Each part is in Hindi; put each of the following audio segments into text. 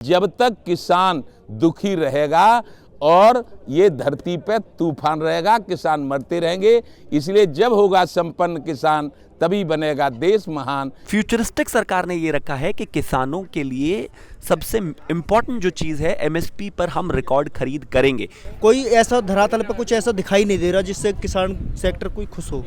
जब तक किसान दुखी रहेगा और ये धरती पे तूफान रहेगा, किसान मरते रहेंगे। इसलिए जब होगा संपन्न किसान, तभी बनेगा देश महान। फ्यूचरिस्टिक सरकार ने ये रखा है कि किसानों के लिए सबसे इम्पोर्टेंट जो चीज़ है एमएसपी पर हम रिकॉर्ड खरीद करेंगे। कोई ऐसा धरातल पर कुछ ऐसा दिखाई नहीं दे रहा जिससे किसान सेक्टर कोई खुश हो।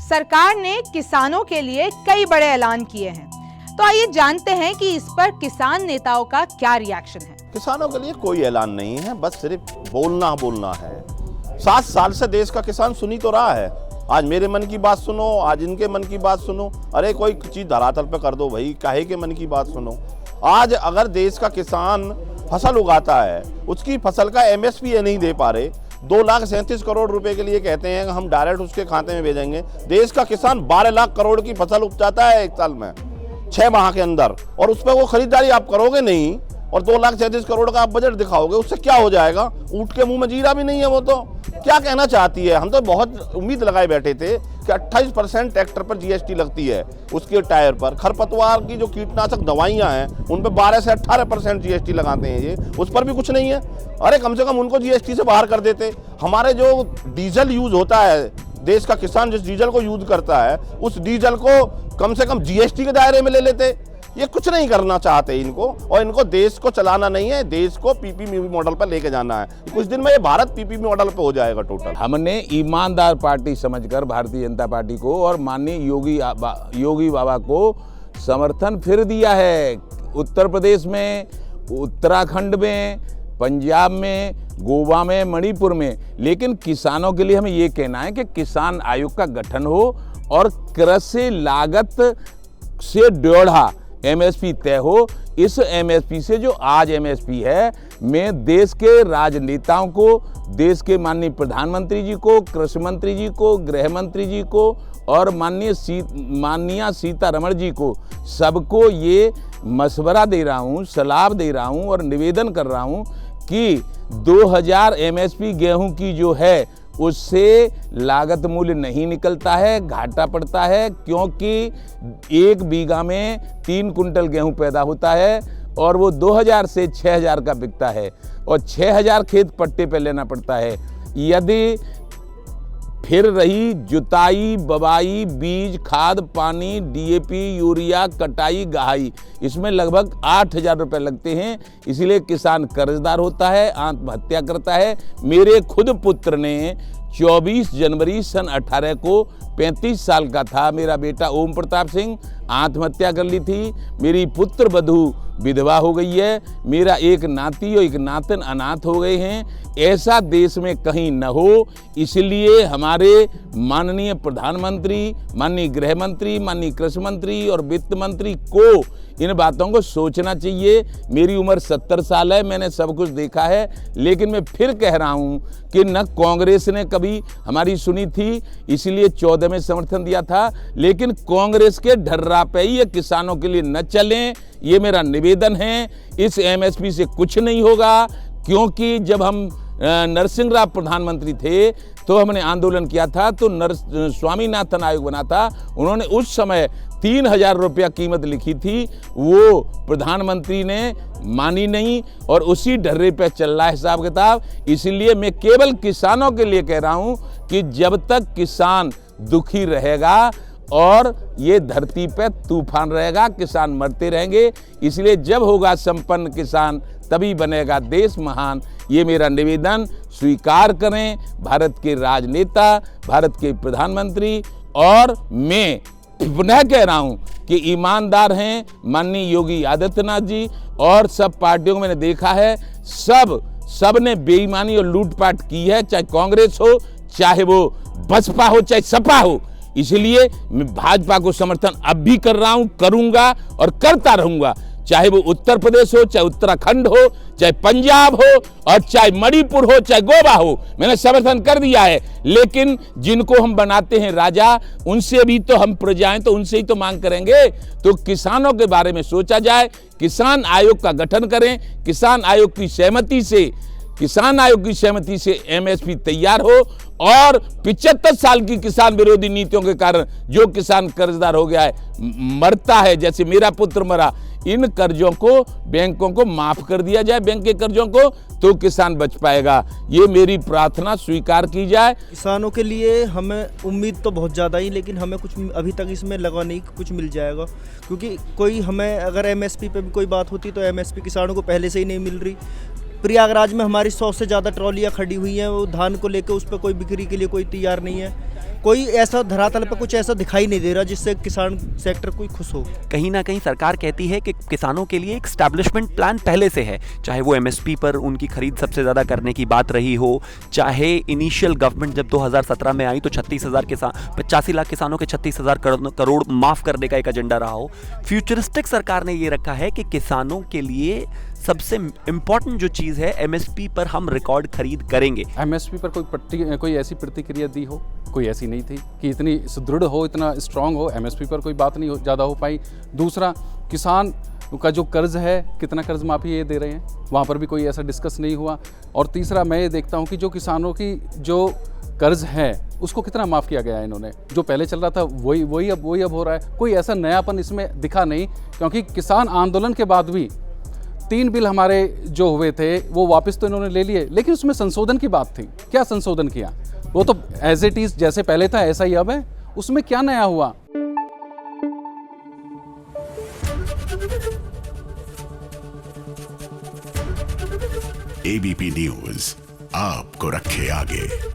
सरकार ने किसानों के लिए कई बड़े ऐलान किए हैं, तो आइए जानते हैं कि इस पर किसान नेताओं का क्या रिएक्शन है। किसानों के लिए कोई ऐलान नहीं है, बस सिर्फ बोलना है। 7 साल से देश का किसान सुनी तो रहा है। आज मेरे मन की बात सुनो, आज इनके मन की बात सुनो। अरे कोई चीज धरातल पे कर दो भाई, काहे के मन की बात सुनो। आज अगर देश का किसान फसल उगाता है, उसकी फसल का एमएसपी नहीं दे पा रहे, 2,37 करोड़ रुपए के लिए कहते हैं हम डायरेक्ट उसके खाते में भेजेंगे। देश का किसान 12 लाख करोड़ की फसल उपजाता है एक साल में, 6 माह के अंदर, और उस पर वो खरीदारी आप करोगे नहीं और 2,37 करोड़ का आप बजट दिखाओगे, उससे क्या हो जाएगा? ऊंट के मुंह में जीरा भी नहीं है। वो तो क्या कहना चाहती है? हम तो बहुत उम्मीद लगाए बैठे थे कि 28% ट्रैक्टर पर जीएसटी लगती है, उसके टायर पर। खरपतवार की जो कीटनाशक दवाइयां हैं उन पर 12 से 18% जीएसटी लगाते हैं ये, उस पर भी कुछ नहीं है। अरे कम से कम उनको जीएसटी से बाहर कर देते। हमारे जो डीजल यूज होता है, देश का किसान जिस डीजल को यूज करता है, उस डीजल को कम से कम जीएसटी के दायरे में ले लेते। ये कुछ नहीं करना चाहते इनको, और इनको देश को चलाना नहीं है, देश को पीपीपी मॉडल पर लेके जाना है। कुछ दिन में ये भारत पीपीपी मॉडल पे हो जाएगा टोटल। हमने ईमानदार पार्टी समझकर भारतीय जनता पार्टी को और माननीय योगी बाबा को समर्थन फिर दिया है। उत्तर प्रदेश में, उत्तराखंड में, पंजाब में, गोवा में, मणिपुर में। लेकिन किसानों के लिए हमें ये कहना है कि किसान आयोग का गठन हो और कृषि लागत से 1.5 एमएसपी तय हो। इस एमएसपी से जो आज एमएसपी है, मैं देश के राजनेताओं को, देश के माननीय प्रधानमंत्री जी को, कृषि मंत्री जी को, गृह मंत्री जी को और माननीय सीतारमण जी को, सबको ये मशवरा दे रहा हूँ, सलाह दे रहा हूँ और निवेदन कर रहा हूँ कि 2000 एमएसपी गेहूं की जो है उससे लागत मूल्य नहीं निकलता है, घाटा पड़ता है। क्योंकि 1 बीघा में 3 कुंटल गेहूं पैदा होता है और वो 2000 से 6000 का बिकता है और 6000 खेत पट्टे पे लेना पड़ता है। यदि फिर रही जुताई, बवाई, बीज, खाद, पानी, डीएपी, यूरिया, कटाई, गहाई, इसमें लगभग 8000 रुपये लगते हैं। इसीलिए किसान कर्जदार होता है, आत्महत्या करता है। मेरे खुद पुत्र ने 24 जनवरी सन 18 को, 35 साल का था मेरा बेटा ओम प्रताप सिंह, आत्महत्या कर ली थी। मेरी पुत्र वधू विधवा हो गई है। मेरा एक नाती और एक नातन अनाथ हो गए हैं। ऐसा देश में कहीं न हो, इसलिए हमारे माननीय प्रधानमंत्री, माननीय गृह मंत्री, माननीय कृषि मंत्री और वित्त मंत्री को इन बातों को सोचना चाहिए। मेरी उम्र 70 साल है, मैंने सब कुछ देखा है, लेकिन मैं फिर कह रहा हूँ कि न कांग्रेस ने कभी हमारी सुनी थी, इसलिए 14 में समर्थन दिया था। लेकिन कांग्रेस के ढर्रा पे ही ये किसानों के लिए न चलें, ये मेरा निवेदन है। इस एमएसपी से कुछ नहीं होगा, क्योंकि जब हम नरसिंह राव प्रधानमंत्री थे तो हमने आंदोलन किया था, तो स्वामीनाथन आयोग बना था। उन्होंने उस समय 3000 रुपया कीमत लिखी थी, वो प्रधानमंत्री ने मानी नहीं और उसी ढर्रे पे चल रहा है हिसाब किताब। इसलिए मैं केवल किसानों के लिए कह रहा हूँ कि जब तक किसान दुखी रहेगा और ये धरती पे तूफान रहेगा, किसान मरते रहेंगे। इसलिए जब होगा संपन्न किसान, तभी बनेगा देश महान। ये मेरा निवेदन स्वीकार करें भारत के राजनेता, भारत के प्रधानमंत्री। और मैं पुनः कह रहा हूं कि ईमानदार हैं माननीय योगी आदित्यनाथ जी, और सब पार्टियों को मैंने देखा है, सब ने बेईमानी और लूटपाट की है, चाहे कांग्रेस हो, चाहे वो बसपा हो, चाहे सपा हो। इसलिए मैं भाजपा को समर्थन अब भी कर रहा हूं, करूंगा और करता रहूंगा। चाहे वो उत्तर प्रदेश हो, चाहे उत्तराखंड हो, चाहे पंजाब हो और चाहे मणिपुर हो, चाहे गोवा हो, मैंने समर्थन कर दिया है। लेकिन जिनको हम बनाते हैं राजा, उनसे भी तो हम प्रजाएं, तो उनसे ही तो मांग करेंगे। तो किसानों के बारे में सोचा जाए, किसान आयोग का गठन करें, किसान आयोग की सहमति से किसान आयोग की सहमति से एमएसपी तैयार हो और 75 साल की किसान विरोधी नीतियों के कारण जो किसान कर्जदार हो गया है, मरता है, जैसे मेरा पुत्र मरा, इन कर्जों को बैंकों को माफ कर दिया जाए, बैंक के कर्जों को, तो किसान बच पाएगा। ये मेरी प्रार्थना स्वीकार की जाए। किसानों के लिए हमें उम्मीद तो बहुत ज़्यादा ही, लेकिन हमें कुछ अभी तक इसमें लगा नहीं कि कुछ मिल जाएगा, क्योंकि कोई हमें अगर एमएसपी पे भी कोई बात होती तो एमएसपी किसानों को पहले से ही नहीं मिल रही। प्रयागराज में हमारी 100 से ज़्यादा ट्रॉलियाँ खड़ी हुई हैं, वो धान को लेकर उस पर कोई बिक्री के लिए कोई तैयार नहीं है। कोई ऐसा धरातल पर कुछ ऐसा दिखाई नहीं दे रहा जिससे किसान सेक्टर कोई खुश हो। कहीं ना कहीं सरकार कहती है कि किसानों के लिए एक स्टैब्लिशमेंट प्लान पहले से है, चाहे वो एमएसपी पर उनकी खरीद सबसे ज़्यादा करने की बात रही हो, चाहे इनिशियल गवर्नमेंट जब 2017 में आई तो 85 लाख किसानों के 36,000 करोड़ माफ़ करने का एक एजेंडा रहा हो। फ्यूचरिस्टिक सरकार ने ये रखा है कि किसानों के लिए सबसे इम्पॉर्टेंट जो चीज़ है, एमएसपी पर हम रिकॉर्ड खरीद करेंगे। एमएसपी पर कोई ऐसी प्रतिक्रिया दी हो, कोई ऐसी नहीं थी कि इतनी सुदृढ़ हो, इतना स्ट्रांग हो। एमएसपी पर कोई बात नहीं ज़्यादा हो पाई। दूसरा, किसान का जो कर्ज है, कितना कर्ज माफ़ी ये दे रहे हैं, वहाँ पर भी कोई ऐसा डिस्कस नहीं हुआ। और तीसरा, मैं ये देखता हूँ कि जो किसानों की जो कर्ज है उसको कितना माफ़ किया गया है इन्होंने। जो पहले चल रहा था वही अब हो रहा है। कोई ऐसा नयापन इसमें दिखा नहीं, क्योंकि किसान आंदोलन के बाद भी 3 बिल हमारे जो हुए थे वो वापस तो इन्होंने ले लिए, लेकिन उसमें संशोधन की बात थी। क्या संशोधन किया? वो तो एज इट इज जैसे पहले था ऐसा ही अब है, उसमें क्या नया हुआ? एबीपी न्यूज आपको रखे आगे।